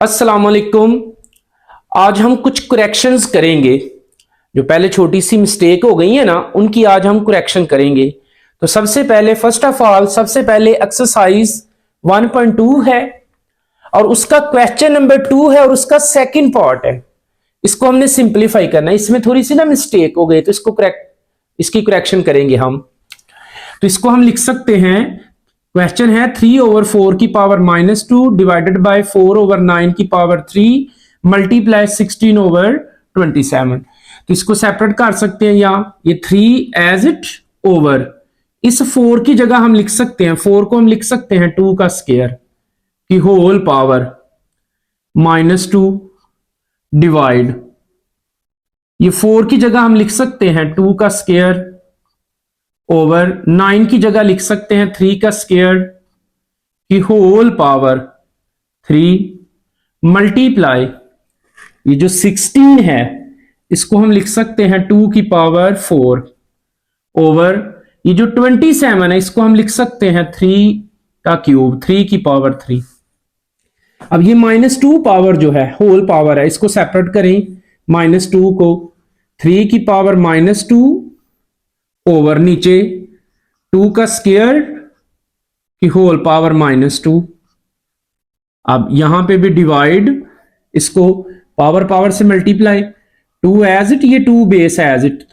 अस्सलाम वालेकुम। आज हम कुछ करेक्शंस करेंगे। जो पहले छोटी सी मिस्टेक हो गई है ना, उनकी आज हम करेक्शन करेंगे। तो सबसे पहले फर्स्ट ऑफ ऑल सबसे पहले एक्सरसाइज 1.2 है और उसका क्वेश्चन नंबर 2 है और उसका सेकंड पार्ट है। इसको हमने सिंपलीफाई करना है। इसमें थोड़ी सी ना मिस्टेक हो गई तो इसकी करेक्शन करेंगे हम। तो इसको हम लिख सकते हैं, क्वेश्चन है 3/4 की पावर -2 डिवाइडेड बाय 4/9 की पावर 3 मल्टीप्लाई 16/27। तो इसको सेपरेट कर सकते हैं, या ये 3 एज इट ओवर इस 4 की जगह हम लिख सकते हैं, 4 को हम लिख सकते हैं 2 का स्क्वायर की होल पावर -2 डिवाइड, ये 4 की जगह हम लिख सकते हैं 2 का स्क्वायर ओवर 9 की जगह लिख सकते हैं 3 का स्क्वायर की होल पावर 3 मल्टीप्लाई, ये जो 16 है इसको हम लिख सकते हैं 2 की पावर 4 ओवर ये जो 27 है इसको हम लिख सकते हैं 3 का क्यूब 3 की पावर 3। अब ये -2 पावर जो है होल पावर है, इसको सेपरेट करें। -2 को 3 की पावर -2 ओवर नीचे 2 का स्क्वायर की होल पावर -2। अब यहां पे भी डिवाइड, इसको पावर पावर से मल्टीप्लाई, 2 एज इट, ये 2 बेस एज इट,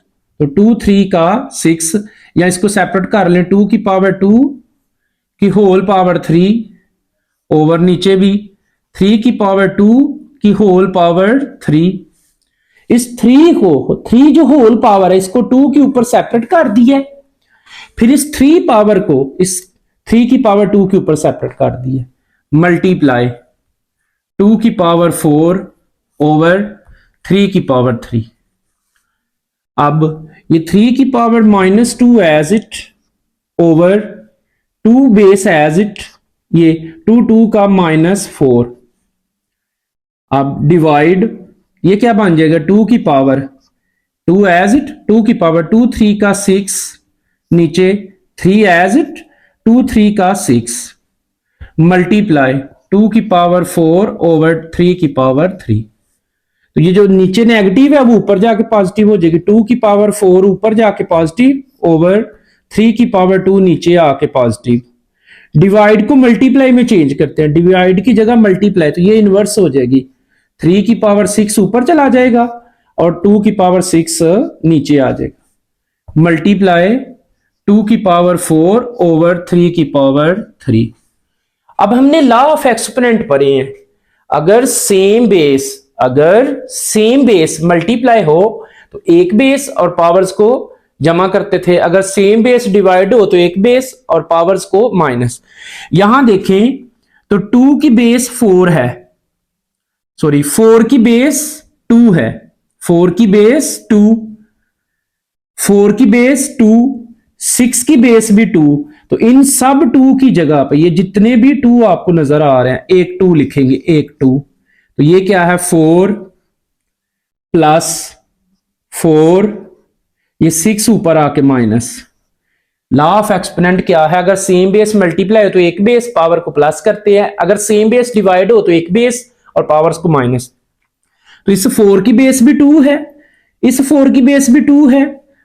तो 2 3 का 6, या इसको सेपरेट कर लें 2 की पावर 2 की होल पावर 3 ओवर नीचे भी 3 की पावर 2 की होल पावर 3। इस 3 को 3 जो होल पावर है इसको 2 के ऊपर सेपरेट कर दिया, फिर इस 3 पावर को इस 3 की पावर 2 के ऊपर सेपरेट कर दिया, मल्टीप्लाई 2 की पावर 4 ओवर 3 की पावर 3। अब ये 3 की power -2 as it over 2 base as it, ये 2 का -4। अब डिवाइड, ये क्या बन जाएगा 2 की पावर 2 एज इट, 2 की पावर 2 3 का 6 नीचे 3 एज इट 2 3 का 6 मल्टीप्लाई 2 की पावर 4 ओवर 3 की पावर 3। तो ये जो नीचे नेगेटिव है वो ऊपर जाके पॉजिटिव हो जाएगी, 2 की पावर 4 ऊपर जाके पॉजिटिव ओवर 3 की पावर 2 नीचे आके पॉजिटिव। डिवाइड को मल्टीप्लाई में चेंज करते हैं, डिवाइड की जगह मल्टीप्लाई, तो ये इनवर्स हो जाएगी, 3 की पावर 6 ऊपर चला जाएगा और 2 की पावर 6 नीचे आ जाएगा, मल्टीप्लाई 2 की पावर 4 ओवर 3 की पावर 3। अब हमने लॉ ऑफ एक्सपोनेंट पढ़े हैं। अगर सेम बेस मल्टीप्लाई हो तो एक बेस और पावर्स को जमा करते थे, अगर सेम बेस डिवाइड हो तो एक बेस और पावर्स को माइनस। यहां देखें तो 2 की बेस 4 है, सॉरी 4 की बेस 2 है, 4 की बेस 2, 4 की बेस 2, 6 की बेस भी 2, तो इन सब 2 की जगह पे ये जितने भी 2 आपको नजर आ रहे हैं एक 2 लिखेंगे, एक 2, तो ये क्या है 4 प्लस 4, ये 6 ऊपर आके माइनस। लॉ ऑफ एक्सपोनेंट क्या है, अगर सेम बेस मल्टीप्लाई हो तो एक बेस पावर को प्लस करते हैं, अगर सेम बेस डिवाइड हो तो एक बेस और पावर्स को माइनस। तो इस 4 की बेस भी 2 है, इस 4 की बेस भी 2 है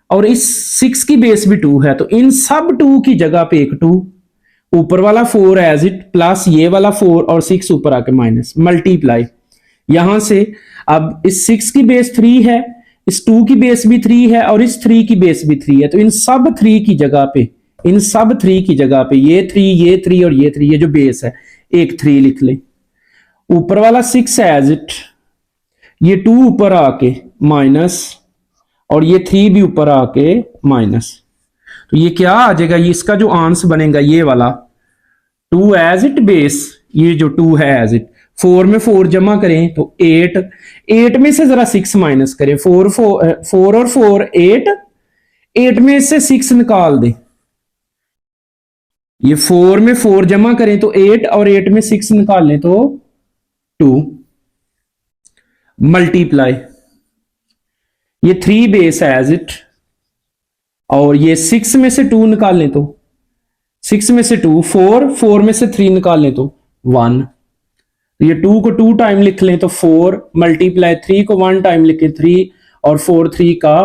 और इस 6 की बेस भी 2 है, तो इन सब 2 की जगह पे एक 2, ऊपर वाला 4 एज इट प्लस ये वाला 4 और 6 ऊपर आके माइनस, मल्टीप्लाई यहां से। अब इस 6 की बेस 3 है, इस 2 की बेस भी 3 है और इस 3 की बेस भी 3 है, तो इन सब 3 की जगह पे, इन सब 3 की जगह पे ये 3, ये 3 और ये 3, ये जो बेस है एक 3 लिख ले, ऊपर वाला 6 एज इट, ये 2 ऊपर आके माइनस और ये 3 भी ऊपर आके माइनस। तो ये क्या आ जाएगा, ये इसका जो आंसर बनेगा ये वाला 2 एज इट बेस, ये जो 2 है एज इट, 4 में 4 जमा करें तो 8, 8 में से जरा 6 माइनस करें, 4 और 4 8, 8 में से 6 निकाल दें, ये 4 में 4 जमा करें तो 8 और 8 में 6 निकाल लें तो 2, मल्टीप्लाई ये 3 बेस एज इट और ये 6 में से 2 निकाल लें तो 6 में से 2 4, 4 में से 3 निकाल लें तो 1, तो ये 2 को 2 टाइम लिख लें तो 4 मल्टीप्लाई 3 को 1 टाइम लिखें 3 और 4 3 का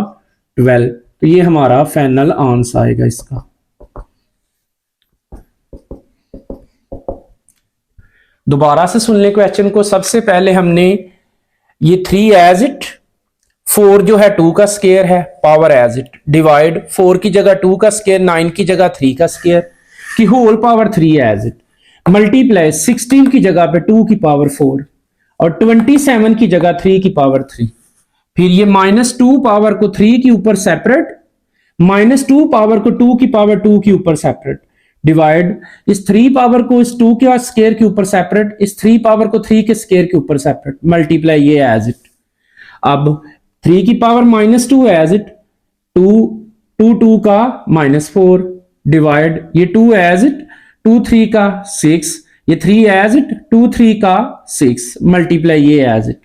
12। तो ये हमारा फाइनल आंसर आएगा इसका। दोबारा से सुन लें क्वेश्चन को। सबसे पहले हमने ये 3 एज इट, 4 जो है 2 का स्क्वायर है, पावर एज इट, डिवाइड 4 की जगह 2 का स्क्वायर, 9 की जगह 3 का स्क्वायर की whole power 3 as it, multiply 16 की जगह पे 2 की पावर 4 और 27 की जगह 3 की पावर 3। फिर ये -2 पावर को 3 के ऊपर सेपरेट, -2 पावर को 2 की पावर 2 के ऊपर सेपरेट, डिवाइड इस 3 पावर को इस 2 के स्क्वायर के ऊपर सेपरेट, इस 3 पावर को 3 के स्क्वायर के ऊपर सेपरेट, मल्टीप्लाई ये एज इट। अब 3 की पावर -2 एज इट, 2 का -4, डिवाइड ये 2 एज इट, 2 3 का 6, ये 3 एज इट, 2 3 का 6, मल्टीप्लाई ये एज इट।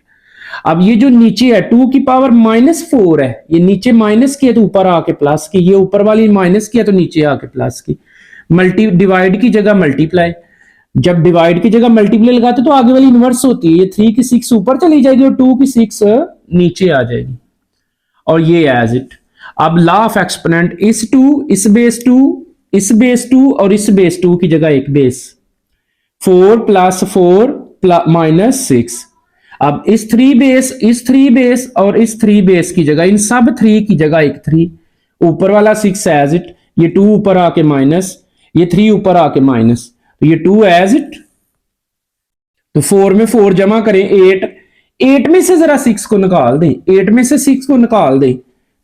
अब ये जो नीचे है 2 की पावर -4 है, ये नीचे माइनस किया तो ऊपर आके प्लस की, ये ऊपर वाली माइनस किया तो नीचे आके प्लस की, डिवाइड की जगह मल्टीप्लाई। जब डिवाइड की जगह मल्टीप्लाई लगाते तो आगे वाली इनवर्स होती है, ये 3 की 6 ऊपर चली जाएगी और 2 की 6 नीचे आ जाएगी, और ये एज इट। अब लॉ ऑफ एक्सपोनेंट, इस 2 इस बेस 2 इस बेस 2 और इस बेस 2 की जगह एक बेस, 4 + 4 -6। अब इस 3 बेस और इस 3 बेस की जगह, इन सब 3 की जगह एक 3, ऊपर वाला 6 एज इट, ये 2 ऊपर आके माइनस, ये 3 ऊपर आके माइनस, तो ये 2 एज इट। तो 4 में 4 जमा करें 8, 8 में से जरा 6 को निकाल दें, 8 में से 6 को निकाल दें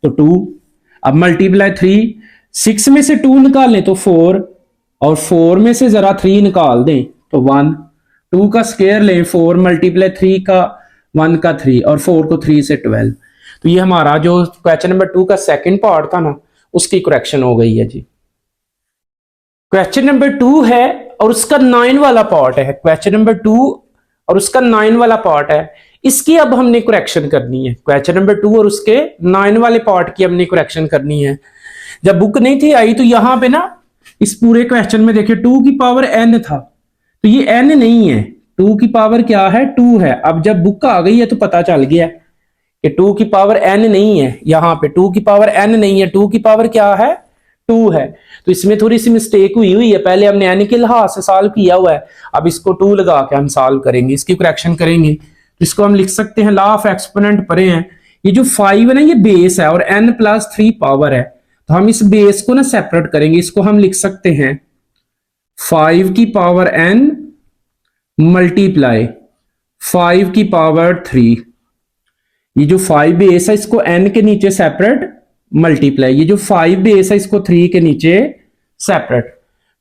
तो 2। अब मल्टीप्लाई 3, 6 में से 2 निकालें तो 4, और 4 में से जरा 3 निकाल दें तो 1, 2 का स्क्वायर लें 4 मल्टीप्लाई 3 का 1 का 3 और 4 को 3 से 12। तो ये हमारा जो क्वेश्चन नंबर 2 का सेकंड पार्ट था ना, उसकी करेक्शन हो गई है जी। क्वेश्चन नंबर 2 है और उसका 9 वाला पार्ट है, क्वेश्चन नंबर 2 और उसका 9 वाला पार्ट है, इसकी अब हमने करेक्शन करनी है। क्वेश्चन नंबर 2 और उसके 9 वाले पार्ट की हमने करेक्शन करनी है। जब बुक नहीं थी आई तो यहां पे ना इस पूरे क्वेश्चन में देखिए 2 की पावर n था, तो ये n नहीं है, 2 की पावर क्या है 2 है। अब जब बुक आ गई है तो पता चल गया कि 2 की पावर n नहीं है, यहां पे 2 की पावर n नहीं है, 2 की पावर क्या है 2 है। तो इसमें थोड़ी सी मिस्टेक हुई है, पहले हमने n के लिहाज से सॉल्व किया हुआ है, अब इसको 2 लगा के हम सॉल्व करेंगे, इसकी करेक्शन करेंगे। तो इसको हम लिख सकते हैं, लॉ ऑफ एक्सपोनेंट पढ़े हैं, ये जो 5 है ना ये बेस है और n + 3 पावर है, तो हम इस बेस को ना सेपरेट करेंगे, इसको हम लिख सकते हैं 5 की पावर n मल्टीप्लाई 5 की पावर 3। ये जो 5 बेस है इसको n के नीचे सेपरेट, मल्टीप्लाई ये जो 5 बेस है इसको 3 के नीचे सेपरेट।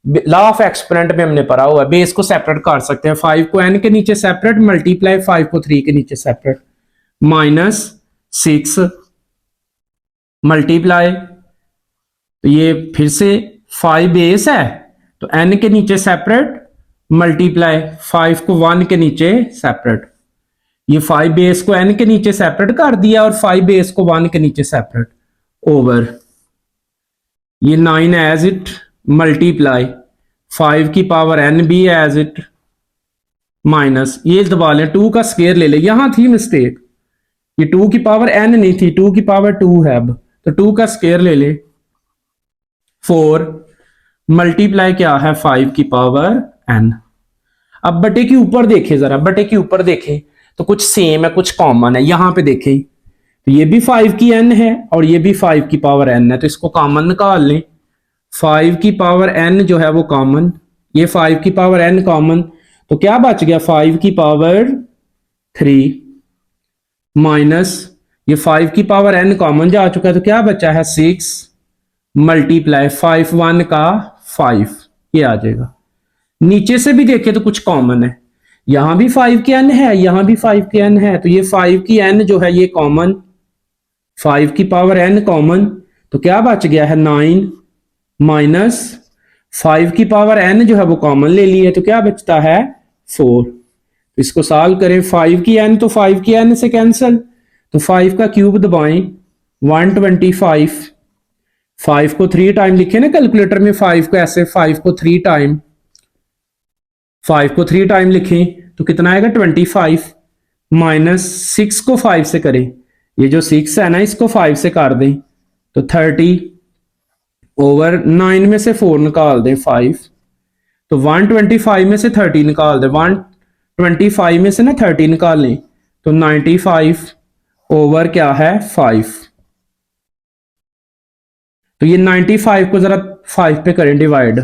लॉ ऑफ एक्सपोनेंट में हमने पढ़ा हुआ है, बेस को सेपरेट कर सकते हैं, 5 को n के नीचे सेपरेट, मल्टीप्लाई 5 को 3 के नीचे सेपरेट, -6 मल्टीप्लाई, तो ये फिर से 5 बेस है तो n के नीचे सेपरेट, मल्टीप्लाई 5 को 1 के नीचे सेपरेट, ये 5 बेस को n के नीचे सेपरेट कर दिया और 5 बेस को 1 के नीचे सेपरेट, ओवर ये 9 एज इट, मल्टीप्लाई 5 की पावर n भी एज इट, माइनस ये दबा लें 2 का स्क्वायर ले ले, यहां थी मिस्टेक, ये 2 की पावर n नहीं थी, 2 की पावर 2 है, अब तो 2 का स्क्वायर ले ले 4 मल्टीप्लाई क्या है 5 की पावर n। अब बटे के ऊपर देखे, जरा बटे के ऊपर देखे तो कुछ सेम है कुछ कॉमन है, यहां पे देखे तो ये भी 5 की n है और ये भी 5 की पावर n है, तो इसको कॉमन निकाल लें, 5 की पावर n जो है वो कॉमन, ये 5 की पावर n कॉमन, तो क्या बच गया 5 की पावर 3 माइनस ये 5 की पावर n कॉमन जा चुका है, तो क्या बचा है 6 मल्टीप्लाई 5 1 का 5, ये आ जाएगा। नीचे से भी देखे तो कुछ कॉमन है, यहां भी 5 की n है, यहां भी 5 की n है, तो ये 5 की n जो है ये कॉमन, 5 की पावर n कॉमन, तो क्या बच गया है 9 माइनस 5 की पावर n जो है वो कॉमन ले ली है, तो क्या बचता है 4। तो इसको सॉल्व करें, 5 की n तो 5 की n से कैंसिल, तो 5 का क्यूब दबाएं 125, 5 को 3 टाइम लिखे ना कैलकुलेटर में, 5 को ऐसे 5 को 3 टाइम 5 को 3 टाइम लिखें तो कितना आएगा 25 माइनस 6 को 5 से करें, ये जो 6 है ना इसको 5 से कर दें तो 30 ओवर 9 में से 4 निकाल दें 5, तो 125 में से 30 निकाल दें, 125 में से ना 30 निकाल लें तो 95 ओवर क्या है 5। तो ये 95 को जरा 5 पे करें डिवाइड,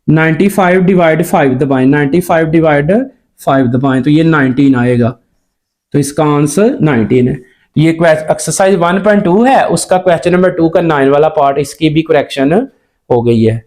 95 डिवाइड 5 दबाएं, 95 डिवाइड 5 दबाएं तो ये 19 आएगा। तो इसका आंसर 19 है। ये एक्सरसाइज 1.2 है, उसका क्वेश्चन नंबर 2 का 9 वाला पार्ट इसकी भी करेक्शन हो गई है।